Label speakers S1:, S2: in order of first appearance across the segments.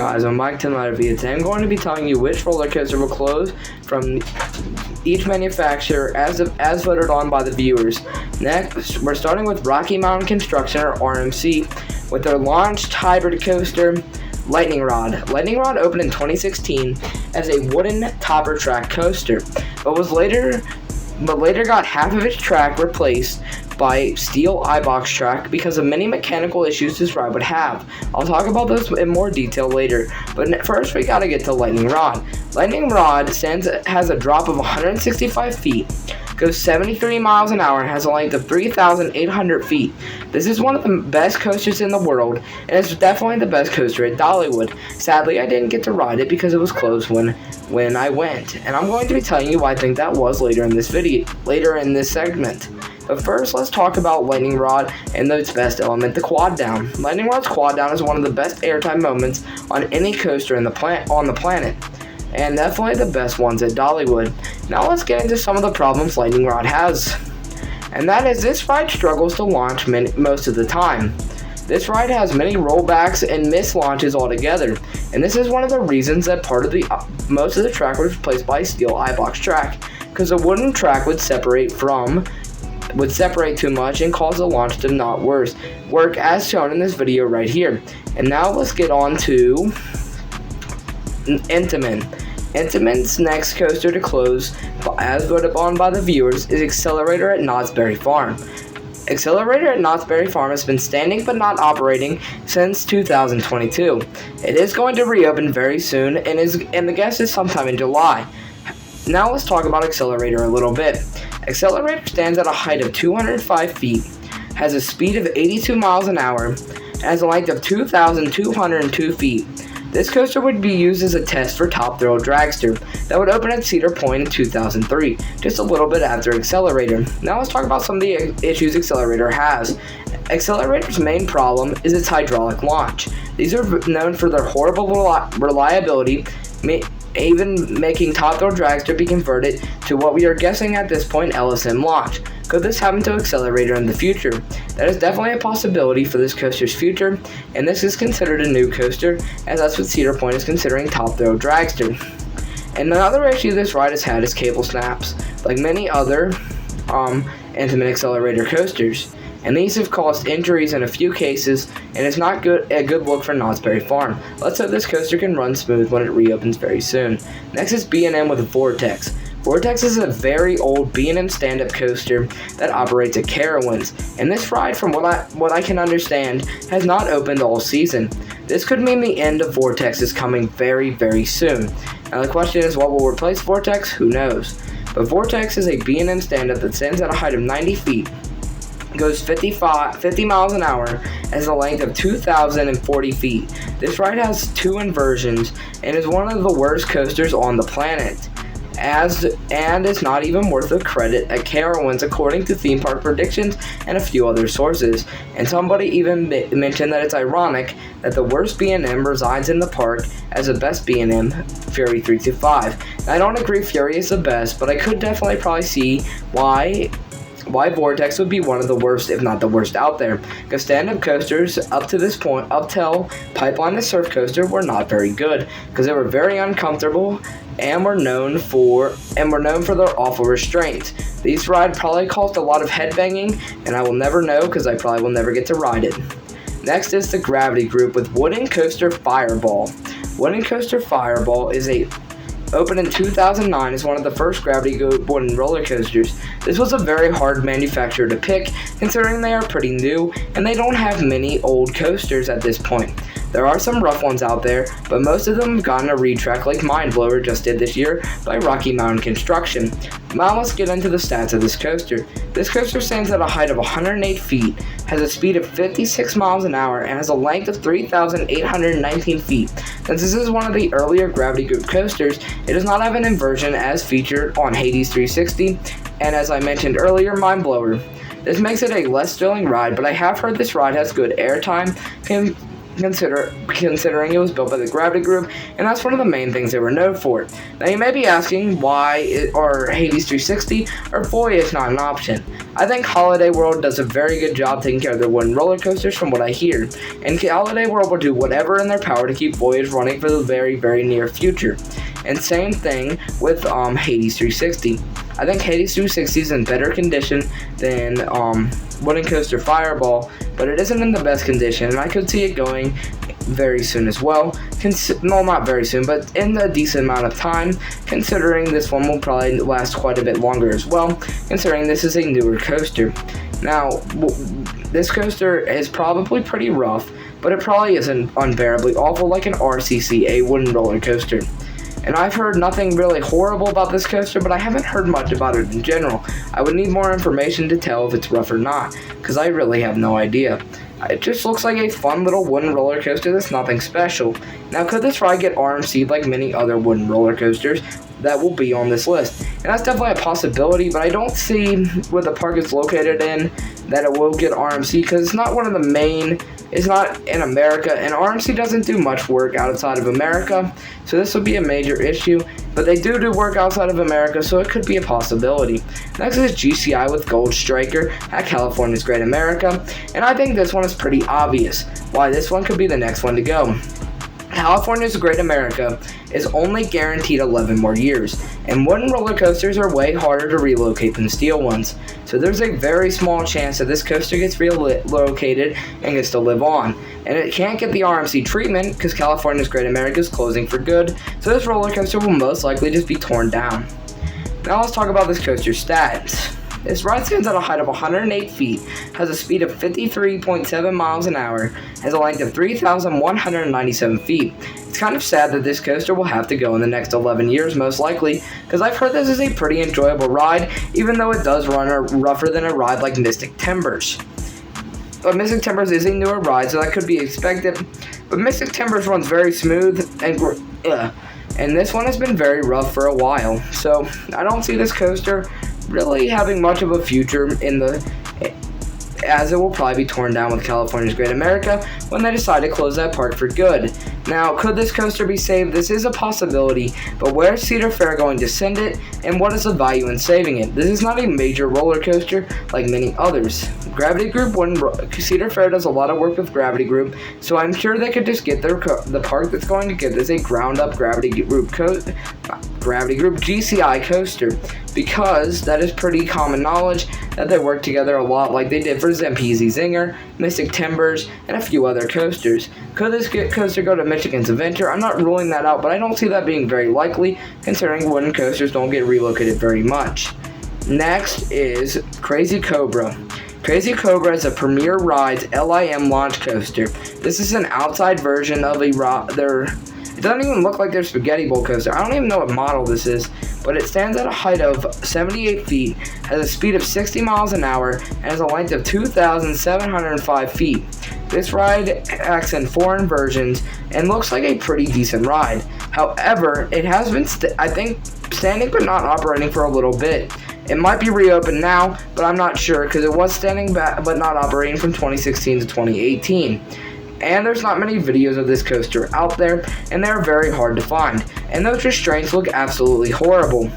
S1: guys, I'm back to another video. Today I'm going to be telling you which roller coaster will close from each manufacturer as voted on by the viewers. Next, we're starting with Rocky Mountain Construction, or RMC, with their launched hybrid coaster, Lightning Rod. Lightning Rod opened in 2016 as a wooden topper track coaster, but later got half of its track replaced by steel eye-box track because of many mechanical issues this ride would have. I'll talk about those in more detail later, but first we gotta get to Lightning Rod. Lightning Rod has a drop of 165 feet, goes 73 miles an hour, and has a length of 3,800 feet. This is one of the best coasters in the world, and it's definitely the best coaster at Dollywood. Sadly, I didn't get to ride it because it was closed when I went, and I'm going to be telling you why I think that was later in this segment. But first, let's talk about Lightning Rod and its best element, the quad down. Lightning Rod's quad down is one of the best airtime moments on any coaster on the planet, and definitely the best ones at Dollywood. Now let's get into some of the problems Lightning Rod has, and that is this ride struggles to launch most of the time. This ride has many rollbacks and missed launches altogether, and this is one of the reasons that most of the track was replaced by steel eye-box track, because a wooden track would separate too much and cause the launch to not work as shown in this video right here. And now let's get on to Intamin. Intamin's next coaster to close, as voted on by the viewers, is Accelerator at Knott's Berry Farm. Accelerator at Knott's Berry Farm has been standing but not operating since 2022. It is going to reopen very soon, and the guess is sometime in July. Now let's talk about Accelerator a little bit. Accelerator stands at a height of 205 feet, has a speed of 82 miles an hour, and has a length of 2,202 feet. This coaster would be used as a test for Top Thrill Dragster that would open at Cedar Point in 2003, just a little bit after Accelerator. Now let's talk about some of the issues Accelerator has. Accelerator's main problem is its hydraulic launch. These are known for their horrible reliability, even making Top Thrill Dragster be converted to what we are guessing at this point LSM launch. Could this happen to Accelerator in the future? That is definitely a possibility for this coaster's future, and this is considered a new coaster, as that's what Cedar Point is considering Top Thrill Dragster. And another issue this ride has had is cable snaps, like many other Intamin Accelerator coasters. And these have caused injuries in a few cases, and it's not a good look for Knott's Berry Farm. Let's hope this coaster can run smooth when it reopens very soon. Next is B&M with Vortex. Vortex is a very old B&M stand-up coaster that operates at Carowinds, and this ride, from what I can understand, has not opened all season. This could mean the end of Vortex is coming very, very soon. Now the question is, what will replace Vortex? Who knows? But Vortex is a B&M stand-up that stands at a height of 90 feet, goes 50 miles an hour, and has a length of 2,040 feet. This ride has 2 inversions and is one of the worst coasters on the planet, and it's not even worth the credit at Carowinds according to theme park predictions and a few other sources. And somebody even mentioned that it's ironic that the worst B&M resides in the park as the best B&M, Fury 325. Now, I don't agree Fury is the best, but I could definitely probably see why Vortex would be one of the worst, if not the worst, out there. Because stand-up coasters, up to this point, up till Pipeline the Surf Coaster, were not very good, because they were very uncomfortable and were known for their awful restraints. These rides probably caused a lot of headbanging, and I will never know because I probably will never get to ride it. Next is the Gravity Group with Wooden Coaster Fireball. Wooden Coaster Fireball opened in 2009 as one of the first Gravity wooden roller coasters. This was a very hard manufacturer to pick, considering they are pretty new and they don't have many old coasters at this point. There are some rough ones out there, but most of them have gotten a retrack like Mindblower just did this year by Rocky Mountain Construction. Now let's get into the stats of this coaster. This coaster stands at a height of 108 feet, has a speed of 56 miles an hour, and has a length of 3,819 feet. Since this is one of the earlier Gravity Group coasters, it does not have an inversion as featured on Hades 360, and as I mentioned earlier, Mindblower. This makes it a less thrilling ride, but I have heard this ride has good airtime, considering it was built by the Gravity Group, and that's one of the main things they were known for. Now you may be asking why are Hades 360 or Voyage not an option. I think Holiday World does a very good job taking care of their wooden roller coasters from what I hear, and Holiday World will do whatever in their power to keep Voyage running for the very, very near future. And same thing with Hades 360. I think Hades 360 is in better condition than Wooden Coaster Fireball, but it isn't in the best condition, and I could see it going very soon as well. No, not very soon, but in a decent amount of time, considering this one will probably last quite a bit longer as well, considering this is a newer coaster. Now, this coaster is probably pretty rough, but it probably isn't unbearably awful like an RCC, a wooden roller coaster. And I've heard nothing really horrible about this coaster, but I haven't heard much about it in general. I would need more information to tell if it's rough or not, because I really have no idea. It just looks like a fun little wooden roller coaster that's nothing special. Now, could this ride get RMC'd like many other wooden roller coasters that will be on this list? And that's definitely a possibility, but I don't see where the park is located in that it will get RMC, because it's not one of the main, it's not in America, and RMC doesn't do much work outside of America, so this would be a major issue. But they do work outside of America, so it could be a possibility. Next is GCI with Gold Striker at California's Great America, and I think this one is pretty obvious why this one could be the next one to go. California's Great America is only guaranteed 11 more years, and wooden roller coasters are way harder to relocate than steel ones. So there's a very small chance that this coaster gets relocated and gets to live on. And it can't get the RMC treatment because California's Great America is closing for good, so this roller coaster will most likely just be torn down. Now let's talk about this coaster's stats. This ride stands at a height of 108 feet, has a speed of 53.7 miles an hour, has a length of 3,197 feet. It's kind of sad that this coaster will have to go in the next 11 years most likely, because I've heard this is a pretty enjoyable ride, even though it does run rougher than a ride like Mystic Timbers. But Mystic Timbers is a newer ride, so that could be expected, but Mystic Timbers runs very smooth, and this one has been very rough for a while, so I don't see this coaster really having much of a future as it will probably be torn down with California's Great America when they decide to close that park for good. Now, could this coaster be saved? This is a possibility, but where is Cedar Fair going to send it, and what is the value in saving it? This is not a major roller coaster like many others. Gravity Group, Cedar Fair does a lot of work with Gravity Group, so I'm sure they could just get the park that's going to get this a ground-up Gravity Group GCI coaster, because that is pretty common knowledge that they work together a lot like they did for Zempezi Zinger, Mystic Timbers, and a few other coasters. Could this coaster go to Michigan's Adventure? I'm not ruling that out, but I don't see that being very likely, considering wooden coasters don't get relocated very much. Next is Crazy Cobra. Crazy Cobra is a Premier Rides LIM launch coaster. This is an outside version of it doesn't even look like their spaghetti bowl coaster. I don't even know what model this is, but it stands at a height of 78 feet, has a speed of 60 miles an hour, and has a length of 2,705 feet. This ride acts in 4 inversions and looks like a pretty decent ride. However, it has been, I think, standing but not operating for a little bit. It might be reopened now, but I'm not sure because it was standing back but not operating from 2016 to 2018. And there's not many videos of this coaster out there, and they're very hard to find, and those restraints look absolutely horrible.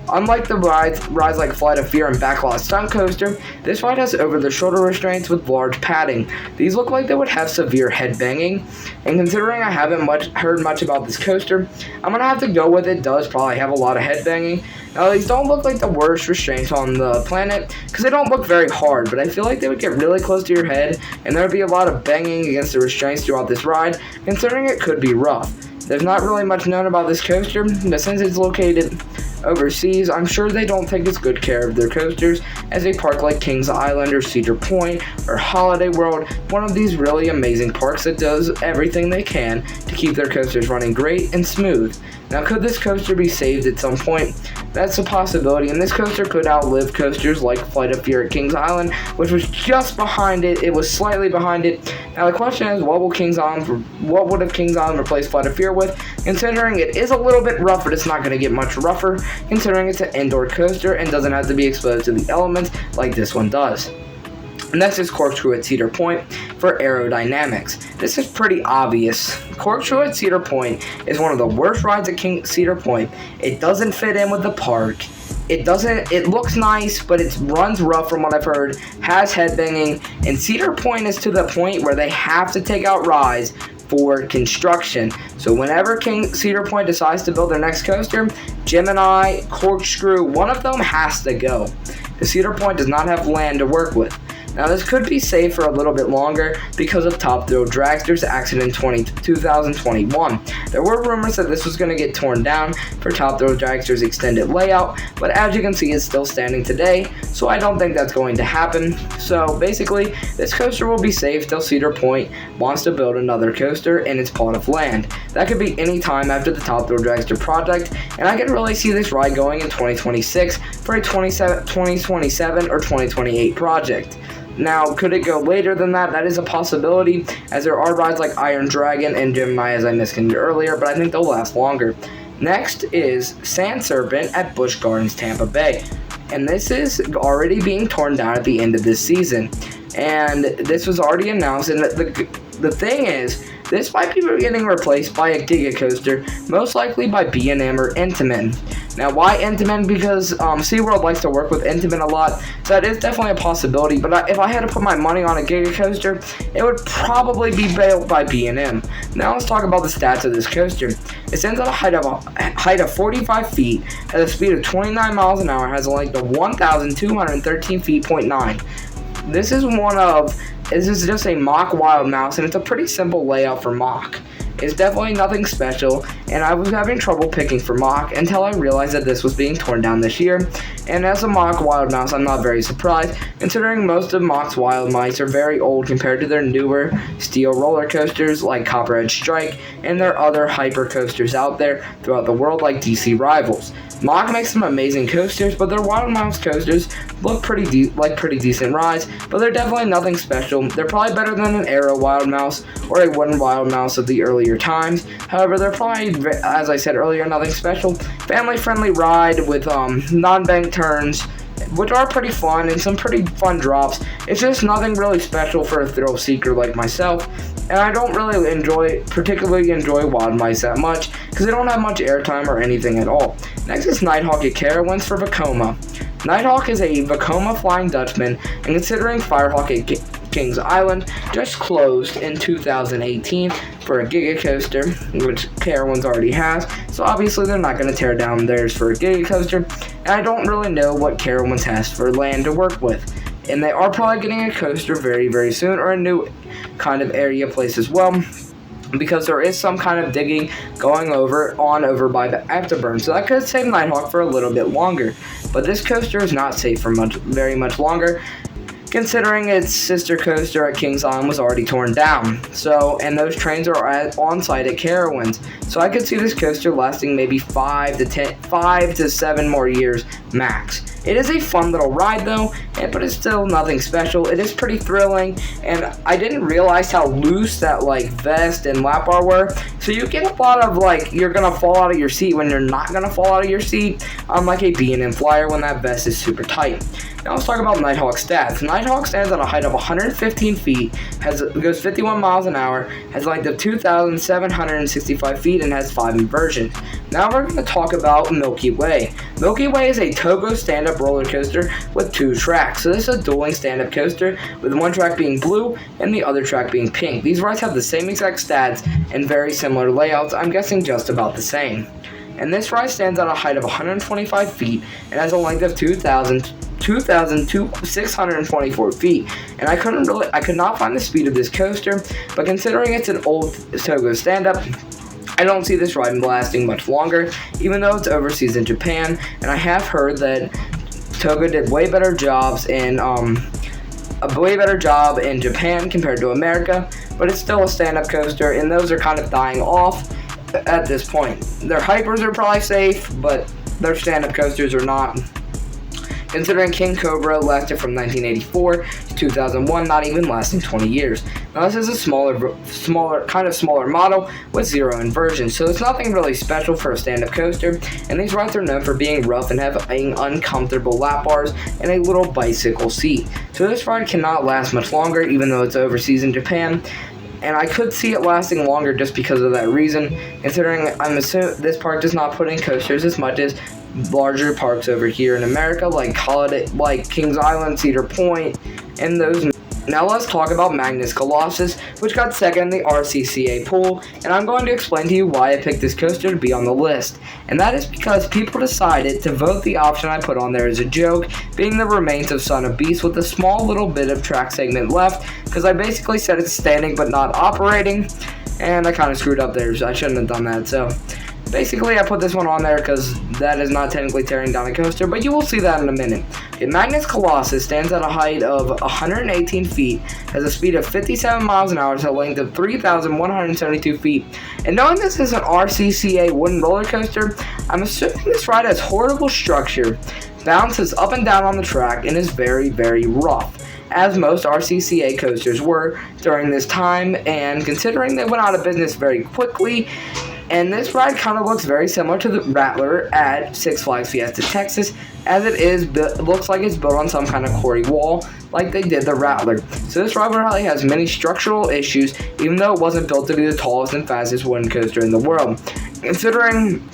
S1: Unlike the rides like Flight of Fear and Backlot Stunt Coaster, this ride has over-the-shoulder restraints with large padding. These look like they would have severe headbanging, and considering I haven't heard much about this coaster, I'm going to have to go with it does probably have a lot of headbanging. Now, these don't look like the worst restraints on the planet, because they don't look very hard, but I feel like they would get really close to your head, and there would be a lot of banging against the restraints throughout this ride, considering it could be rough. There's not really much known about this coaster, but since it's located overseas, I'm sure they don't take as good care of their coasters as a park like Kings Island or Cedar Point or Holiday World, one of these really amazing parks that does everything they can to keep their coasters running great and smooth. Now, could this coaster be saved at some point? That's a possibility, and this coaster could outlive coasters like Flight of Fear at Kings Island, which was just behind it. It was slightly behind it. Now, the question is, what would Kings Island replace Flight of Fear with? Considering it is a little bit rougher, it's not going to get much rougher, considering it's an indoor coaster and doesn't have to be exposed to the elements like this one does. Next is Corkscrew at Cedar Point. for aerodynamics. This is pretty obvious. Corkscrew at Cedar Point is one of the worst rides at Cedar Point. It doesn't fit in with the park. It looks nice, but it runs rough from what I've heard, has headbanging, and Cedar Point is to the point where they have to take out rides for construction. So whenever Cedar Point decides to build their next coaster, Gemini, Corkscrew, one of them has to go. The Cedar Point does not have land to work with. Now this could be safe for a little bit longer because of Top Thrill Dragster's accident in 2021. There were rumors that this was going to get torn down for Top Thrill Dragster's extended layout, but as you can see it's still standing today, so I don't think that's going to happen. So basically, this coaster will be safe till Cedar Point wants to build another coaster in its plot of land. That could be any time after the Top Thrill Dragster project, and I can really see this ride going in 2026 for a 2027 or 2028 project. Now, could it go later than that? That is a possibility, as there are rides like Iron Dragon and Gemini, as I mentioned earlier, but I think they'll last longer. Next is Sand Serpent at Busch Gardens, Tampa Bay. And this is already being torn down at the end of this season. And this was already announced, and the thing is, this might be getting replaced by a Giga Coaster, most likely by B&M or Intamin. Now, why Intamin? Because SeaWorld likes to work with Intamin a lot, so that is definitely a possibility. But if I had to put my money on a Giga Coaster, it would probably be built by B&M. Now, let's talk about the stats of this coaster. It stands at a height of 45 feet, at a speed of 29 miles an hour, has a length of 1,213 feet.9. This is just a mock Wild Mouse, and it's a pretty simple layout for mock. It's definitely nothing special, and I was having trouble picking for mock until I realized that this was being torn down this year. And as a mock Wild Mouse, I'm not very surprised, considering most of mock's Wild Mice are very old compared to their newer steel roller coasters like Copperhead Strike and their other hyper coasters out there throughout the world like DC Rivals. Mock makes some amazing coasters, but their Wild Mouse coasters look pretty decent rides, but they're definitely nothing special. They're probably better than an Aero Wild Mouse or a wooden Wild Mouse of the earlier times. However, they're probably, as I said earlier, nothing special. Family-friendly ride with non-bank turns, which are pretty fun, and some pretty fun drops. It's just nothing really special for a thrill seeker like myself, and I don't really particularly enjoy Wild Mice that much, because they don't have much airtime or anything at all. Next is Nighthawk at Carowinds for Vekoma. Nighthawk is a Vekoma Flying Dutchman, and considering Firehawk at Kings Island just closed in 2018 for a Giga Coaster, which Carowinds already has, so obviously they're not going to tear down theirs for a Giga Coaster, and I don't really know what Carowinds has for land to work with. And they are probably getting a coaster very, very soon, or a new kind of area place as well, because there is some kind of digging going over by the Afterburn, so that could save Nighthawk for a little bit longer. But this coaster is not safe for very much longer, considering its sister coaster at Kings Island was already torn down. So, and those trains are on site at Carowinds. So I could see this coaster lasting maybe 5 to 7 more years max. It is a fun little ride though, but it's still nothing special. It is pretty thrilling, and I didn't realize how loose that vest and lap bar were. So you get a lot of you're gonna fall out of your seat when you're not gonna fall out of your seat, unlike a B&M Flyer when that vest is super tight. Now let's talk about Nighthawk stats. Nighthawk stands at a height of 115 feet, goes 51 miles an hour, has a length of 2,765 feet, and has 5 inversions. Now we're going to talk about Milky Way. Milky Way is a Togo stand-up roller coaster with 2 tracks. So this is a dueling stand-up coaster, with one track being blue and the other track being pink. These rides have the same exact stats and very similar layouts, I'm guessing just about the same. And this ride stands at a height of 125 feet and has a length of 2,624 feet, and I could not find the speed of this coaster, but considering it's an old Togo stand-up, I don't see this ride lasting much longer, even though it's overseas in Japan, and I have heard that Togo did way better jobs in Japan compared to America, but it's still a stand-up coaster, and those are kind of dying off at this point. Their hypers are probably safe, but their stand-up coasters are not, considering King Cobra lasted from 1984 to 2001, not even lasting 20 years. Now this is a smaller model with 0 inversion, so it's nothing really special for a stand-up coaster, and these rides are known for being rough and having uncomfortable lap bars and a little bicycle seat. So this ride cannot last much longer, even though it's overseas in Japan. And I could see it lasting longer just because of that reason, considering I'm assuming this park does not put in coasters as much as larger parks over here in America, like Kings Island, Cedar Point, and those. Now let's talk about Magnus Colossus, which got second in the RCCA poll, and I'm going to explain to you why I picked this coaster to be on the list. And that is because people decided to vote the option I put on there as a joke, being the remains of Son of Beast with a small little bit of track segment left, because I basically said it's standing but not operating, and I kind of screwed up there, so I shouldn't have done that. So basically, I put this one on there because that is not technically tearing down a coaster, but you will see that in a minute. Okay, Magnus Colossus stands at a height of 118 feet, has a speed of 57 miles an hour, has a length of 3,172 feet. And knowing this is an RCCA wooden roller coaster, I'm assuming this ride has horrible structure, bounces up and down on the track, and is very, very rough, as most RCCA coasters were during this time, and considering they went out of business very quickly. And this ride kind of looks very similar to the Rattler at Six Flags Fiesta Texas, as it looks like it's built on some kind of quarry wall, like they did the Rattler. So this ride really has many structural issues, even though it wasn't built to be the tallest and fastest wooden coaster in the world. Considering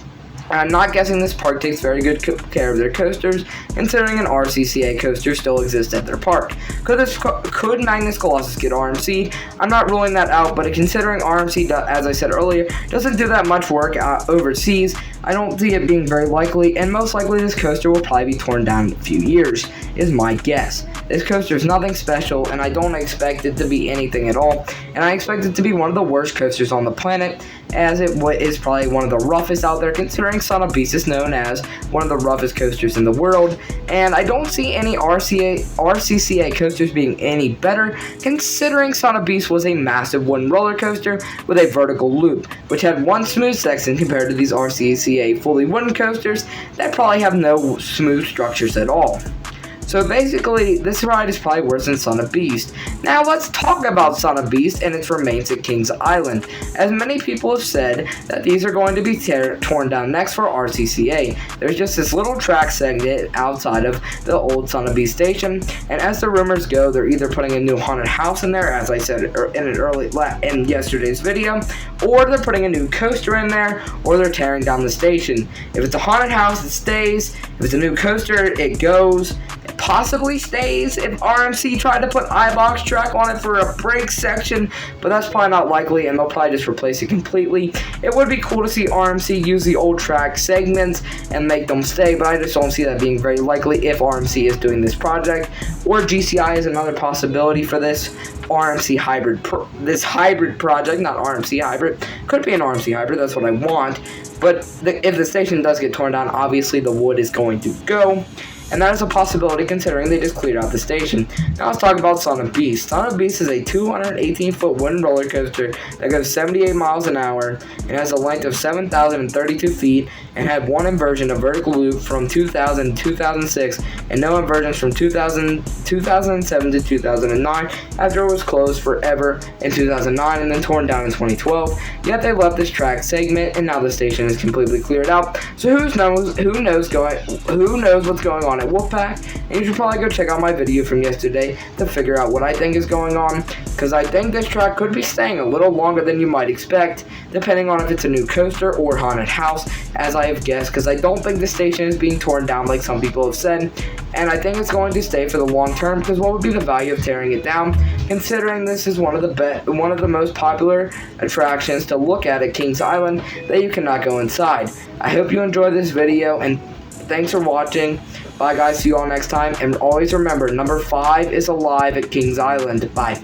S1: I'm not guessing this park takes very good care of their coasters, considering an RCCA coaster still exists at their park. Could Magnus Colossus get RMC'd? I'm not ruling that out, but considering RMC, as I said earlier, doesn't do that much work overseas, I don't see it being very likely, and most likely this coaster will probably be torn down in a few years, is my guess. This coaster is nothing special, and I don't expect it to be anything at all, and I expect it to be one of the worst coasters on the planet, as it is probably one of the roughest out there, considering Son of Beast is known as one of the roughest coasters in the world, and I don't see any RCCA coasters being any better, considering Son of Beast was a massive wooden roller coaster with a vertical loop, which had one smooth section compared to these RCCA fully wooden coasters that probably have no smooth structures at all. So basically, this ride is probably worse than Son of Beast. Now let's talk about Son of Beast and its remains at Kings Island, as many people have said that these are going to be torn down next for RCCA. There's just this little track segment outside of the old Son of Beast station, and as the rumors go, they're either putting a new haunted house in there, as I said in yesterday's video, or they're putting a new coaster in there, or they're tearing down the station. If it's a haunted house, it stays. If it's a new coaster, it goes. Possibly stays if RMC tried to put iBox track on it for a break section, but that's probably not likely, and they'll probably just replace it completely. It would be cool to see RMC use the old track segments and make them stay, but I just don't see that being very likely if RMC is doing this project, or GCI is another possibility for this RMC hybrid, this hybrid project, not RMC hybrid. Could be an RMC hybrid, that's what I want, but if the station does get torn down, obviously the wood is going to go. And that is a possibility considering they just cleared out the station. Now let's talk about Son of Beast. Son of Beast is a 218-foot wooden roller coaster that goes 78 miles an hour and has a length of 7,032 feet and had one inversion, a vertical loop, from 2000 to 2006 and no inversions from 2007 to 2009 after it was closed forever in 2009 and then torn down in 2012. Yet they left this track segment and now the station is completely cleared out. So who knows what's going on at Wolfpack, and you should probably go check out my video from yesterday to figure out what I think is going on, because I think this track could be staying a little longer than you might expect, depending on if it's a new coaster or haunted house, as I have guessed, because I don't think the station is being torn down like some people have said, and I think it's going to stay for the long term, because what would be the value of tearing it down, considering this is one of the most popular attractions to look at Kings Island that you cannot go inside. I hope you enjoyed this video, and thanks for watching. Bye guys, see you all next time, and always remember, number 5 is alive at Kings Island. Bye.